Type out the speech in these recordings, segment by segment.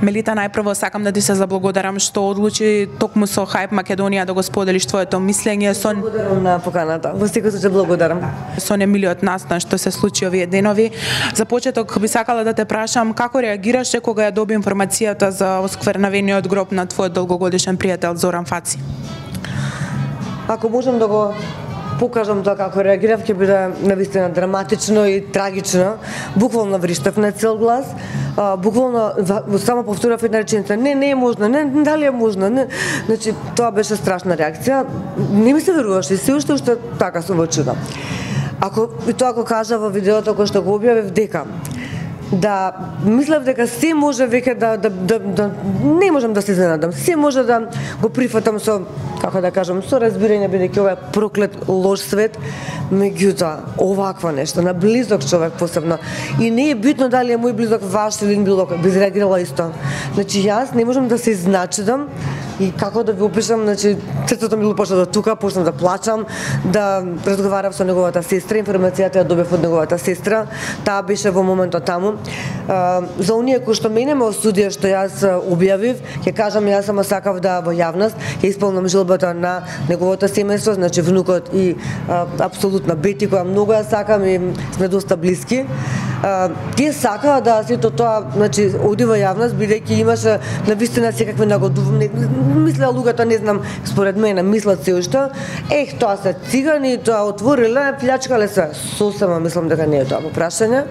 Мелита, најпрво сакам да ти се заблагодарам што одлучи токму со Hype Македонија да го споделиш твоето мислење со Благодарам на поканата. Во секој случај благодарам. Со немилиот настан што се случи овие денови. За почеток би сакала да те прашам како реагираше кога ја доби информацијата за осквернавениот гроб на твојот долгогодишен пријател Зоран Фаци? Ако можам да го покажам тоа како реагирав, ќе биде навистина драматично и трагично. Буквално вриштев на цел глас. Буквално само повторав една реченица: не е можно, не, дали е можно, не. Значи, тоа беше страшна реакција. Не ми се веруваше, се уште така сум во чудо. И тоа го кажа во видеото кој што го објавив, дека да мислев дека се може веќе да не можам да се изненадам. Се може да го прифатам со, како да кажам, со разбирање, бидејќи ова е проклет лош свет, меѓутоа овакво нешто на близок човек посебно. И не е битно дали е мој близок, ваш или било кој, би реагирала исто. Значи јас не можам да се изначедам и како да ви опишам, значи срцето ми почна да тука, почна да плачам, да разговарав со неговата сестра, информацијата ја добив од неговата сестра, таа беше во моментот таму. За оние кои што мене ме осудија што јас објавив, ќе кажам, јас само сакав да во јавност ќе исполнам желбата на неговото семејство, значи внукот и апсолутно Бети, која многу ја сакам и сме доста блиски. Тие сакаа да сето тоа, значи, оди во јавност, бидејќи имаше навистина секакви нагодувани. Мислеа луѓето, не знам, според мене, мислат се уште, тоа се цигани, тоа отвориле, плячкале се. Сосема мислам дека не е тоа прашање,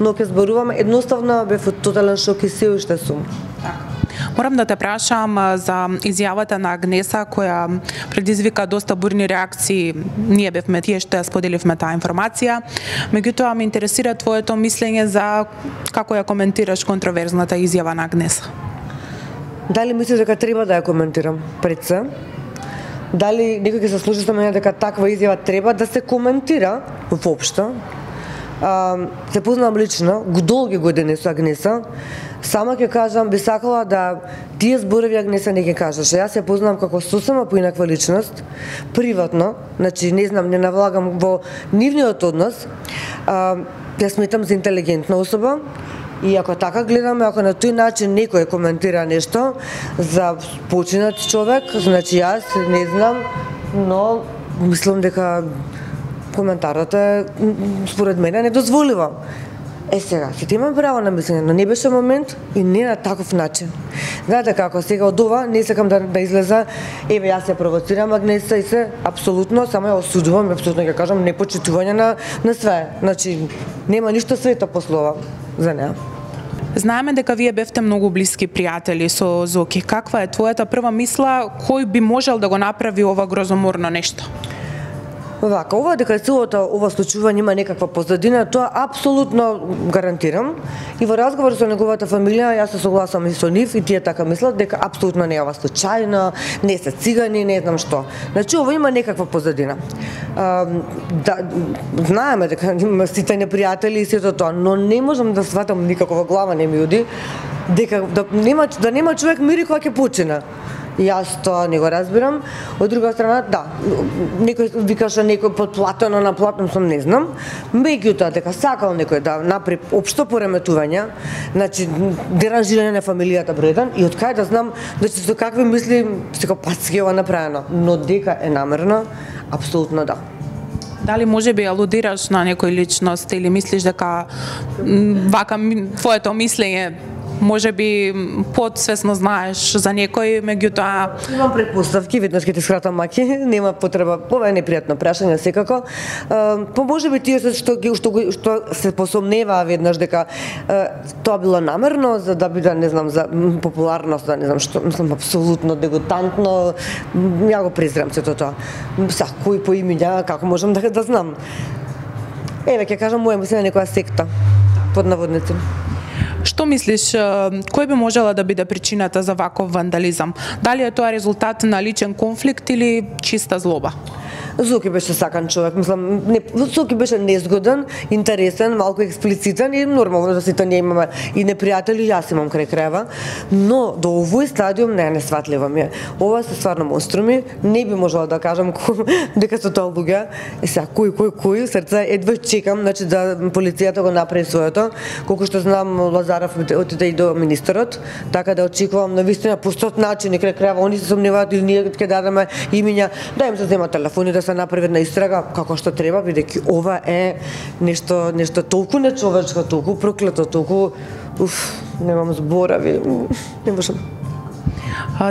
но ќе зборуваме, едноставно бев од тотален шок и се уште сум. Морам да те прашам за изјавата на Агнеса, која предизвика доста бурни реакции. Ние бевме тие што ја споделивме таа информација. Меѓутоа ме интересира твоето мислење за како ја коментираш контроверзната изјава на Агнеса. Дали мислиш дека треба да ја коментирам пред се? Дали некој ќе се служи со мене дека таква изјава треба да се коментира воопшто? Се познавам лично, долги години со Агнеса. Сама ќе кажам, би сакала да тие зборови Агнеса не ги кажеше. Јас ја познавам како сосема поинаква личност, приватно, значи не знам, не навлагам во нивниот однос. Ја сметам за интелигентна особа и ако така гледаме, ако на тој начин некој коментира нешто за починат човек, значи јас не знам, но мислам дека коментарот е според мене недозволива. Сега, сите имам право на мислење, но не беше момент и не на таков начин. Знаете како, сега од ова не сакам да излеза, јас се провоцирам Агнеса и се, апсолутно, само ја осудувам, апсолутно ќе кажам, непочитување на све. Значи, нема ништо свето после ова за неа. Знаеме дека вие бевте многу блиски пријатели со Зоки. Каква е твојата прва мисла, кој би можел да го направи ова грозоморно нешто? Вака, ова дека целото ова случување има некаква позадина, тоа апсолутно гарантирам. И во разговор со неговата фамилија, јас се согласам и со нив, и тие така мислат дека апсолутно не е ова случајно, не се цигани, не знам што. Значи, ова има некаква позадина. Знаеме дека има сите непријатели и сето тоа, но не можам да сватам никако во глава не ми уди, дека да нема човек мири кога ќе почина. Јас тоа не го разбирам. Од друга страна, да, некој викаше некој подплатено, наплатено, сум не знам. Меѓутоа дека сакал некој да направи општо пореметување, значи деранжирање на фамилијата број 1 и од кај да знам значи со какви мисли психопатски ова направено, но дека е намерно, апсолутно да. Дали може би алудираш на некој личност или мислиш дека вака твоето мислење може би подсвесно знаеш за некој, меѓутоа имам претпоставки, веднаш ќе ти скратам маки, нема потреба, ова е непријатно прашање секако. Може би тие што се посомневаа веднаш дека тоа било намерно за да биде, не знам, за популарност, да не знам што, мислам апсолутно дегутантно, ја го презирам сето тоа. Са кој по имиња, како можам да знам? Ќе кажам моја мислење некоја секта под наводници. Што мислиш, кој би можела да биде причината за ваков вандализам? Дали е тоа резултат на личен конфликт или чиста злоба? Зуки беше сакан човек, мислам, Зуки беше незгоден, интересен, малку експлицитен и нормално да сите ние имаме и непријатели, јас имам крај крајва, но до овој стадиум не сватливо ми е. Ова се стварно монструми, не би можела да кажам дека се тоа луѓе. И сега кој срце едва чекам, значи да полицијата го направи своето, колку што знам Лазаров отиде и до министерот, така да очекувам на вистина по стот начин и крај крајва они се сомневаат или ние ќе дадеме имиња, да им се земат телефони да се направи една истрага како што треба, бидејќи ова е нешто толку нечовечко, толку проклето, толку немам зборови, не можам.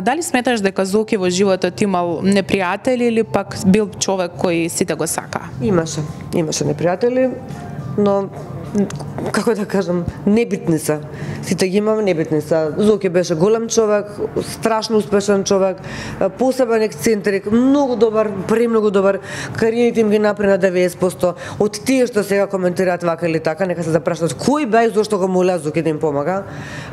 Дали сметаш дека Зоки во животот имал непријатели или пак бил човек кој сите го сака? Имаше непријатели, но како да кажам, небитни се. Сите ги имам, небитни се. Зоки беше голем човек, страшно успешен човек, посебен ексцентрик, многу добар, премногу добар. Кариерите им ги направи на 90%. Од тие што сега коментираат вака или така, нека се запрашаат кој бе и зошто го молеа Зоки да им помага.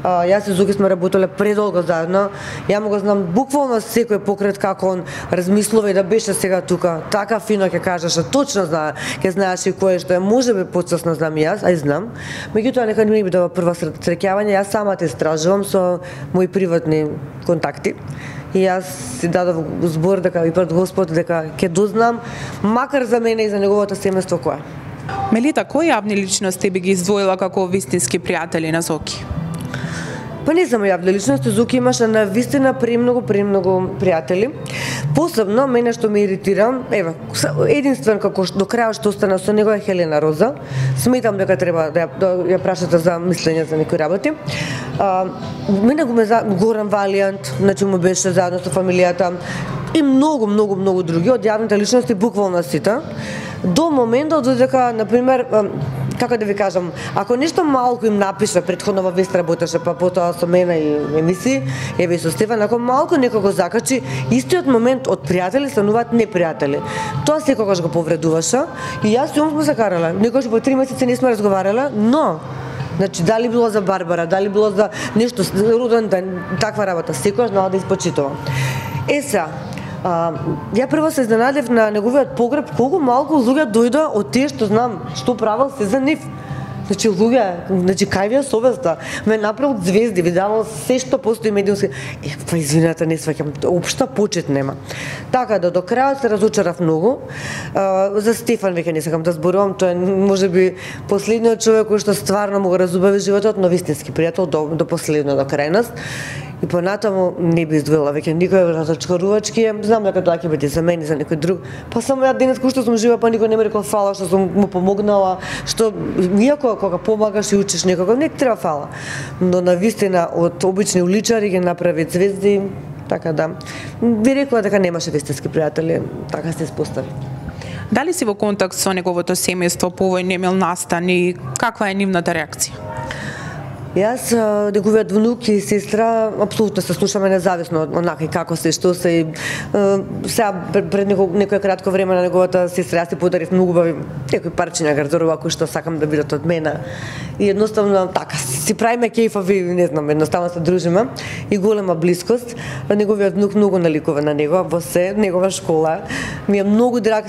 Јас и Зоки сме работеле предолго заедно. Ја му го знам буквално секој покрет како он размислува и да беше сега тука. Така фино ќе кажеше, точно знае, ќе знаеше кој што е, можеби подсосно знам и јас, знам. Меѓутоа нека не биде прва среќавање, јас сама те истражувам со мои приватни контакти. И јас си дадов збор дека и пред Господ дека ќе дознам макар за мене и за неговото семејство кој. Мелита, кои јавни личности би ги издвоила како вистински пријатели на Зоки? Па не само јавни личности, Зоки имаше на вистина премногу пријатели. Посебно мене што ме иритира, единствен како до крајот што остана со него е Хелена Роза. Сметам дека треба да ја прашате за мислење за некои работи. Мене го ме Горан Валијант, значи му беше заедно со фамилијата и многу други од јавните личности, буквално сите. До моментот додека, например, како да ви кажам, ако нешто малку им напише, предходно во Вест работеше, па потоа со мене и емисии, еве и со Стефан, ако малку некој го закачи, истиот момент од пријатели стануваат непријатели. Тоа секогаш го повредуваше и јас и он сме се карале. Некогаш по 3 месеци не сме разговарале, но значи дали било за Барбара, дали било за нешто роден ден, таква работа, секогаш знала да испочитува. Сега, ја прво се изненадев на неговиот погреб колку малку луѓе дојдоа од тие што знам што правил се за нив. Значи луѓе, значи кај ви е совеста? Ме направил звезди, ви давал се што постои медиумски. Па извинете, не сваќам, општа почет нема. Така да до крајот се разочарав многу. За Стефан веќе не сакам да зборувам, тој е можеби последниот човек кој што стварно му го разубави животот, но вистински пријател до последно, до крајност. И понатаму не би издвоила веќе никој разочарувачки. Знам дека тоа ќе биде за мене, за некој друг. Па само ја денес кој што сум жива, па никој не ми рекол фала што сум му помогнала, што иако кога помагаш и учиш некого, не треба фала. Но навистина од обични уличари ги направи звезди, така да би рекла дека немаше вистински пријатели, така се испостави. Дали си во контакт со неговото семејство по овој немил настан и каква е нивната реакција? Јас, неговиот внук и сестра, апсолутно се слушаме независно од онака и како се, што се. Сега, пред некој кратко време на неговата сестра, јас си подарив многу убави некои парчиња гардероба кои што сакам да бидат од мене. И едноставно, така, си правиме кејфави, не знам, едноставно се дружиме и голема блискост. Неговиот внук многу наликува на него, во се, негова школа. Ми е многу драг,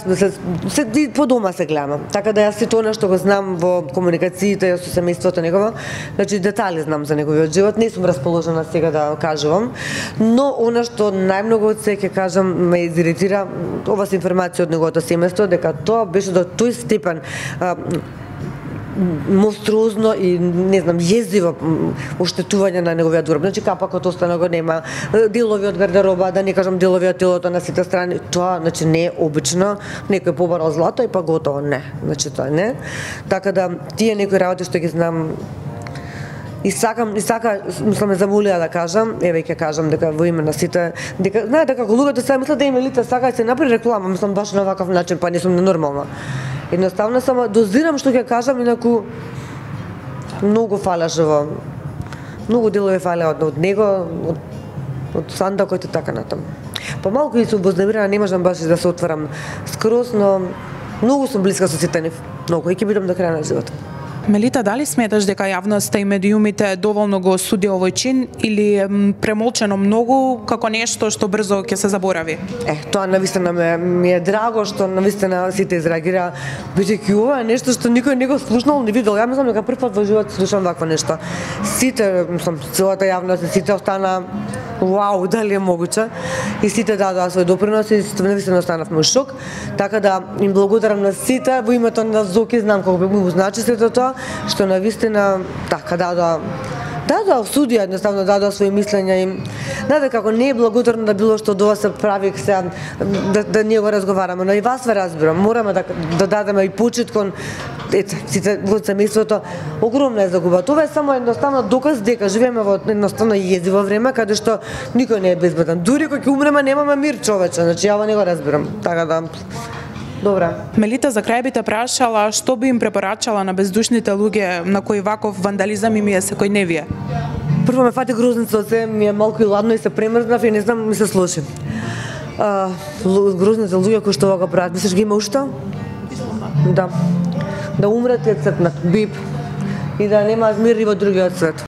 се по дома се гледаме. Така да јас си тоа што го знам во комуникациите со семејството негово, значи детали знам за неговиот живот, не сум расположена сега да кажувам, но она што најмногу од се ќе кажам ме изиритира, ова се информација од неговото семејство, дека тоа беше до тој степен монструозно и не знам језиво оштетување на неговиот гроб. Значи капакот остана го нема, делови од гардероба, да не кажам делови од телото на сите страни. Тоа значи не е обично, некој побарал злато и па готово, не. Значи тоа не. Така да тие некои работи што ги знам и сакам, мислам, замолија да кажам, еве ќе кажам дека во име на сите, дека знаете како луѓето се мислат да им Мелита сака да се направи реклама, мислам баш на ваков начин, па не сум ненормална. Едноставно само дозирам што ќе кажам, инаку многу фалажево. Многу делови фале од него, од сандакот и така натаму. Па малку и сум вознемирена, не можам баш да се отварам скроз, но многу сум блиска со сите нив. Многу и ќе бидам до крај на животот. Мелита, дали сметаш дека јавноста и медиумите доволно го осуди овој чин или е премолчено многу како нешто што брзо ќе се заборави? Тоа навистина ми е драго што навистина сите изреагира, бидејќи ова е нешто што никој не го слушнал, не видел. Ја мислам дека прв пат во живот слушам вакво нешто. Сите, целата јавност, сите остана вау, дали е могуче, и сите дадоа свој допринос и навистина останавме шок, така да им благодарам на сите во името на Зоки, знам колку му значи сето тоа, што навистина така дадоа осудија, едноставно дадоа своји мислења и знаете како не е благодарно да било што од ова се прави се да ние го разговараме, но и вас ве разбирам, мораме да дадеме и почит кон сите во семејството. Огромна е загуба. Тоа е само едноставно доказ дека живееме во едноставно језиво време каде што никој не е безбеден. Дури кога ќе умреме немаме мир, човече. Значи ја не го разбирам. Така да добра. Мелита, за крај би те прашала што би им препорачала на бездушните луѓе на кои ваков вандализам им е секојдневие? Прво ме фати грозниците, ми е малку и ладно и се премрзнав и не знам, ми се слоши. Грозните луѓе кои што ова го прават, мислиш ги има уште? Да. Да умрат и цркнат, бип, и да нема мир и во другиот свет.